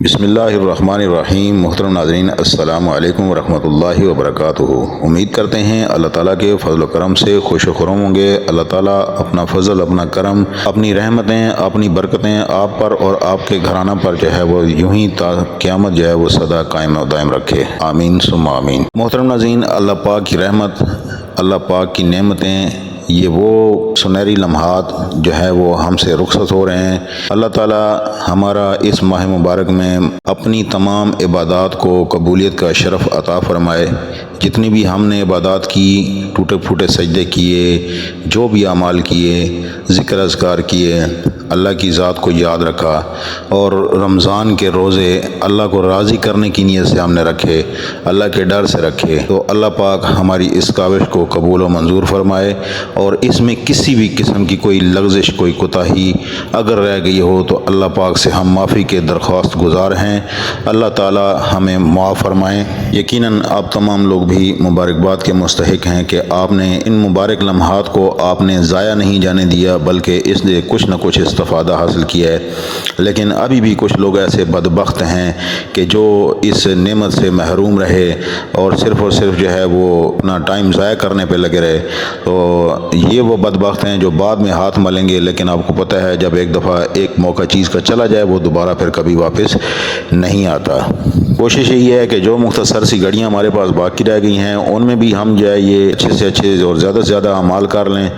بسم اللہ الرحمن الرحیم۔ محترم ناظرین، السلام علیکم ورحمۃ اللہ وبرکاتہ۔ امید کرتے ہیں اللہ تعالیٰ کے فضل و کرم سے خوش و خرم ہوں گے۔ اللہ تعالیٰ اپنا فضل، اپنا کرم، اپنی رحمتیں، اپنی برکتیں آپ پر اور آپ کے گھرانہ پر جو ہے وہ یوں ہی تا قیامت جو ہے وہ سدا قائم و دائم رکھے، آمین ثم آمین۔ محترم ناظرین، اللہ پاک کی رحمت، اللہ پاک کی نعمتیں، یہ وہ سنہری لمحات جو ہے وہ ہم سے رخصت ہو رہے ہیں۔ اللہ تعالیٰ ہمارا اس ماہ مبارک میں اپنی تمام عبادات کو قبولیت کا شرف عطا فرمائے۔ جتنی بھی ہم نے عبادات کی، ٹوٹے پھوٹے سجدے کیے، جو بھی اعمال کیے، ذکر اذکار کیے، اللہ کی ذات کو یاد رکھا اور رمضان کے روزے اللہ کو راضی کرنے کی نیت سے ہم نے رکھے، اللہ کے ڈر سے رکھے، تو اللہ پاک ہماری اس کاوش کو قبول و منظور فرمائے، اور اس میں کسی بھی قسم کی کوئی لغزش، کوئی کوتاہی اگر رہ گئی ہو تو اللہ پاک سے ہم معافی کے درخواست گزار ہیں۔ اللہ تعالی ہمیں معاف فرمائیں۔ یقیناً آپ تمام لوگ بھی مبارکباد کے مستحق ہیں کہ آپ نے ان مبارک لمحات کو آپ نے ضائع نہیں جانے دیا، بلکہ اس سے کچھ نہ کچھ استفادہ حاصل کیا ہے۔ لیکن ابھی بھی کچھ لوگ ایسے بدبخت ہیں کہ جو اس نعمت سے محروم رہے اور صرف جو ہے وہ اپنا ٹائم ضائع کرنے پہ لگے رہے، تو یہ وہ بدبخت ہیں جو بعد میں ہاتھ ملیں گے، لیکن آپ کو پتہ ہے جب ایک دفعہ ایک موقع چیز کا چلا جائے وہ دوبارہ پھر کبھی واپس نہیں آتا۔ کوشش یہی ہے کہ جو مختصر سی گھڑیاں ہمارے پاس باقی رہ گئی ہیں ان میں بھی ہم جو ہے یہ اچھے سے اچھے اور زیادہ سے زیادہ اعمال کر لیں۔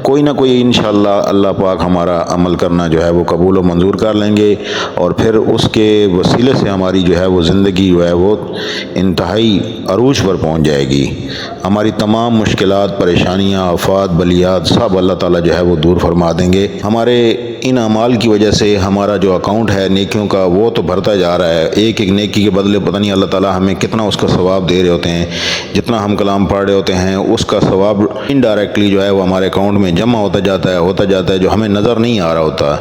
کوئی نہ کوئی انشاءاللہ اللہ پاک ہمارا عمل کرنا جو ہے وہ قبول و منظور کر لیں گے، اور پھر اس کے وسیلے سے ہماری جو ہے وہ زندگی جو ہے وہ انتہائی عروج پر پہنچ جائے گی۔ ہماری تمام مشکلات، پریشانیاں، آفات، بلیات سب اللہ تعالیٰ جو ہے وہ دور فرما دیں گے۔ ہمارے ان اعمال کی وجہ سے ہمارا جو اکاؤنٹ ہے نیکیوں کا وہ تو بھرتا جا رہا ہے۔ ایک ایک نیکی کے بدلے پتہ نہیں اللہ تعالیٰ ہمیں کتنا اس کا ثواب دے رہے ہوتے ہیں۔ جتنا ہم کلام پڑھ رہے ہوتے ہیں اس کا ثواب انڈائریکٹلی جو ہے وہ ہمارے اکاؤنٹ میں جمع ہوتا جاتا ہے جو ہمیں نظر نہیں آ رہا ہوتا۔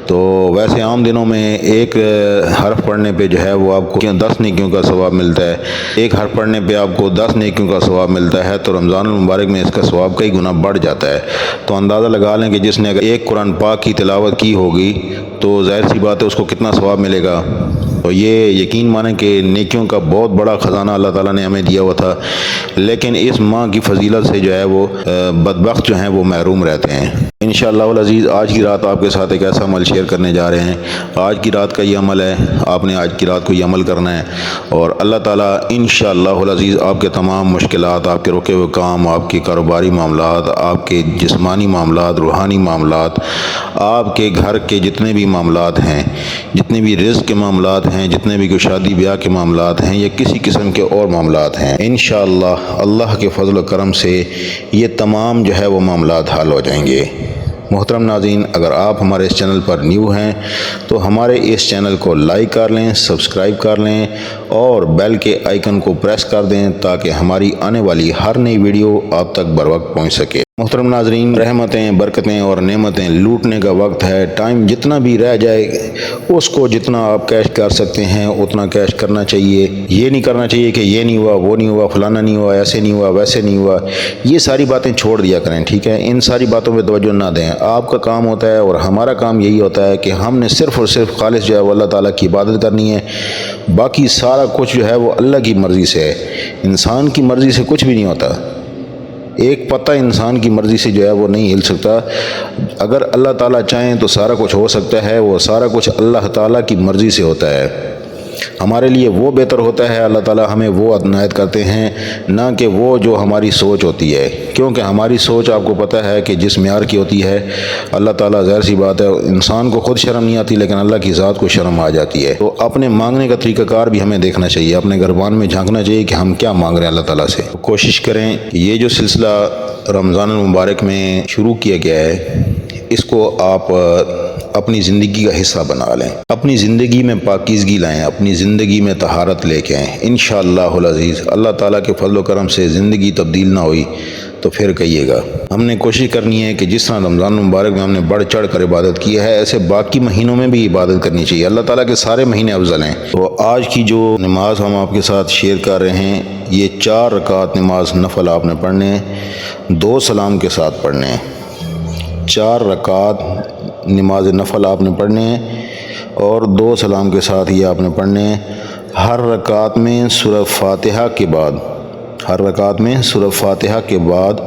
تو ویسے عام دنوں میں ایک حرف پڑھنے پہ جو ہے وہ آپ کو 10 نیکیوں کا ثواب ملتا ہے، ایک حرف پڑھنے پہ آپ کو 10 نیکیوں کا ثواب ملتا ہے، تو رمضان المبارک میں اس کا ثواب کئی گنا بڑھ جاتا ہے۔ تو اندازہ لگا لیں کہ جس نے اگر ایک قرآن پاک کی تلاوت کی ہوگی تو ظاہر سی بات ہے اس کو کتنا ثواب ملے گا۔ تو یہ یقین مانیں کہ نیکیوں کا بہت بڑا خزانہ اللہ تعالیٰ نے ہمیں دیا ہوا تھا، لیکن اس ماہ کی فضیلت سے جو ہے وہ بدبخت جو ہیں وہ محروم رہتے ہیں۔ انشاءاللہ العزیز آج کی رات آپ کے ساتھ ایک ایسا عمل شیئر کرنے جا رہے ہیں۔ آج کی رات کا یہ عمل ہے، آپ نے آج کی رات کو یہ عمل کرنا ہے، اور اللہ تعالیٰ انشاءاللہ العزیز آپ کے تمام مشکلات، آپ کے رکے ہوئے کام، آپ کے کاروباری معاملات، آپ کے جسمانی معاملات، روحانی معاملات، آپ کے گھر کے جتنے بھی معاملات ہیں، جتنے بھی رزق کے معاملات ہیں، جتنے بھی کوئی شادی بیاہ کے معاملات ہیں یا کسی قسم کے اور معاملات ہیں، انشاءاللہ اللہ کے فضل و کرم سے یہ تمام جو ہے وہ معاملات حل ہو جائیں گے۔ محترم ناظرین، اگر آپ ہمارے اس چینل پر نیو ہیں تو ہمارے اس چینل کو لائک کر لیں، سبسکرائب کر لیں اور بیل کے آئیکن کو پریس کر دیں تاکہ ہماری آنے والی ہر نئی ویڈیو آپ تک بر وقت پہنچ سکے۔ محترم ناظرین، رحمتیں، برکتیں اور نعمتیں لوٹنے کا وقت ہے۔ ٹائم جتنا بھی رہ جائے اس کو جتنا آپ کیش کر سکتے ہیں اتنا کیش کرنا چاہیے۔ یہ نہیں کرنا چاہیے کہ یہ نہیں ہوا، وہ نہیں ہوا، فلانا نہیں ہوا، ایسے نہیں ہوا، ویسے نہیں ہوا۔ یہ ساری باتیں چھوڑ دیا کریں، ٹھیک ہے؟ ان ساری باتوں پہ توجہ نہ دیں۔ آپ کا کام ہوتا ہے اور ہمارا کام یہی ہوتا ہے کہ ہم نے صرف اور صرف خالص جو ہے وہ اللہ تعالیٰ کی عبادت کرنی ہے۔ باقی سارا کچھ جو ہے وہ اللہ کی مرضی سے ہے، انسان کی مرضی سے کچھ بھی نہیں ہوتا۔ ایک پتہ انسان کی مرضی سے جو ہے وہ نہیں ہل سکتا۔ اگر اللہ تعالیٰ چاہیں تو سارا کچھ ہو سکتا ہے، وہ سارا کچھ اللہ تعالیٰ کی مرضی سے ہوتا ہے۔ ہمارے لیے وہ بہتر ہوتا ہے، اللہ تعالیٰ ہمیں وہ عنایت کرتے ہیں، نہ کہ وہ جو ہماری سوچ ہوتی ہے، کیونکہ ہماری سوچ آپ کو پتہ ہے کہ جس معیار کی ہوتی ہے، اللہ تعالیٰ ظاہر سی بات ہے انسان کو خود شرم نہیں آتی لیکن اللہ کی ذات کو شرم آ جاتی ہے۔ تو اپنے مانگنے کا طریقہ کار بھی ہمیں دیکھنا چاہیے، اپنے گربان میں جھانکنا چاہیے کہ ہم کیا مانگ رہے ہیں اللہ تعالیٰ سے۔ کوشش کریں کہ یہ جو سلسلہ رمضان المبارک میں شروع کیا گیا ہے اس کو آپ اپنی زندگی کا حصہ بنا لیں، اپنی زندگی میں پاکیزگی لائیں، اپنی زندگی میں طہارت لے کے آئیں۔ انشاءاللہ العزیز اللہ تعالیٰ کے فضل و کرم سے زندگی تبدیل نہ ہوئی تو پھر کہیے گا۔ ہم نے کوشش کرنی ہے کہ جس طرح رمضان المبارک میں ہم نے بڑھ چڑھ کر عبادت کی ہے ایسے باقی مہینوں میں بھی عبادت کرنی چاہیے۔ اللہ تعالیٰ کے سارے مہینے افضل ہیں۔ تو آج کی جو نماز ہم آپ کے ساتھ شیئر کر رہے ہیں یہ 4 رکعت نماز نفل آپ نے پڑھنے ہیں، 2 سلام کے ساتھ پڑھنے ہیں۔ 4 رکعت نماز نفل آپ نے پڑھنے ہیں اور 2 سلام کے ساتھ یہ آپ نے پڑھنے ہیں۔ ہر رکعت میں سورہ فاتحہ کے بعد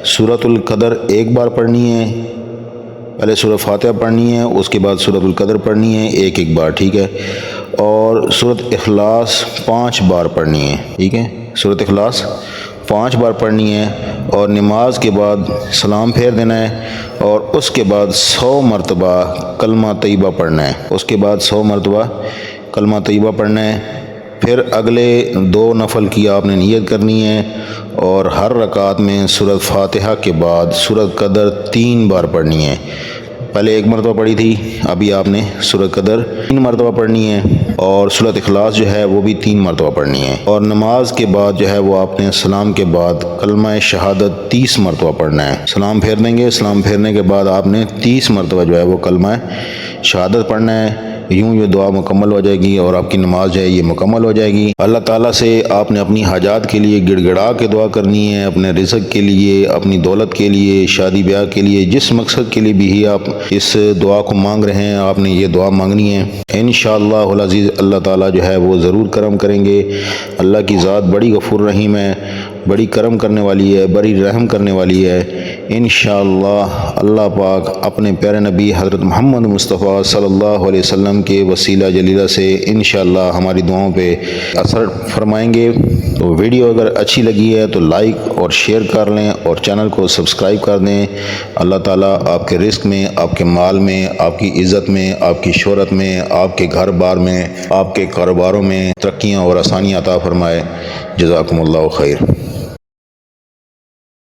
سورۃ القدر ایک بار پڑھنی ہے۔ پہلے سورہ فاتحہ پڑھنی ہے، اس کے بعد سورۃ القدر پڑھنی ہے ایک بار، ٹھیک ہے، اور سورۃ اخلاص 5 بار پڑھنی ہے، ٹھیک ہے، سورۃ اخلاص 5 بار پڑھنی ہے، اور نماز کے بعد سلام پھیر دینا ہے، اور اس کے بعد 100 مرتبہ کلمہ طیبہ پڑھنا ہے، پڑھنا ہے۔ پھر اگلے 2 نفل کی آپ نے نیت کرنی ہے، اور ہر رکعت میں سورۃ فاتحہ کے بعد سورۃ قدر 3 بار پڑھنی ہے۔ پہلے 1 مرتبہ پڑھی تھی، ابھی آپ نے سورۃ قدر 3 مرتبہ پڑھنی ہے، اور سورۃ اخلاص جو ہے وہ بھی 3 مرتبہ پڑھنی ہے، اور نماز کے بعد جو ہے وہ آپ نے سلام کے بعد کلمہ شہادت 30 مرتبہ پڑھنا ہے۔ سلام پھیر دیں گے، سلام پھیرنے کے بعد آپ نے 30 مرتبہ جو ہے وہ کلمہ شہادت پڑھنا ہے۔ یوں یہ دعا مکمل ہو جائے گی، اور آپ کی نماز جو ہے یہ مکمل ہو جائے گی۔ اللہ تعالیٰ سے آپ نے اپنی حاجات کے لیے گڑ گڑا کے دعا کرنی ہے، اپنے رزق کے لیے، اپنی دولت کے لیے، شادی بیاہ کے لیے، جس مقصد کے لیے بھی ہی آپ اس دعا کو مانگ رہے ہیں، آپ نے یہ دعا مانگنی ہے۔ انشاءاللہ العزیز اللہ تعالیٰ جو ہے وہ ضرور کرم کریں گے۔ اللہ کی ذات بڑی غفور رحیم ہے، بڑی کرم کرنے والی ہے، بڑی رحم کرنے والی ہے۔ انشاءاللہ اللہ پاک اپنے پیارے نبی حضرت محمد مصطفیٰ صلی اللہ علیہ وسلم کے وسیلہ جلیلہ سے انشاءاللہ ہماری دعاؤں پہ اثر فرمائیں گے۔ تو ویڈیو اگر اچھی لگی ہے تو لائک اور شیئر کر لیں، اور چینل کو سبسکرائب کر دیں۔ اللہ تعالیٰ آپ کے رزق میں، آپ کے مال میں، آپ کی عزت میں، آپ کی شہرت میں، آپ کے گھر بار میں، آپ کے کاروباروں میں ترقیاں اور آسانیاں عطا فرمائے۔ جزاکم اللہ خیر۔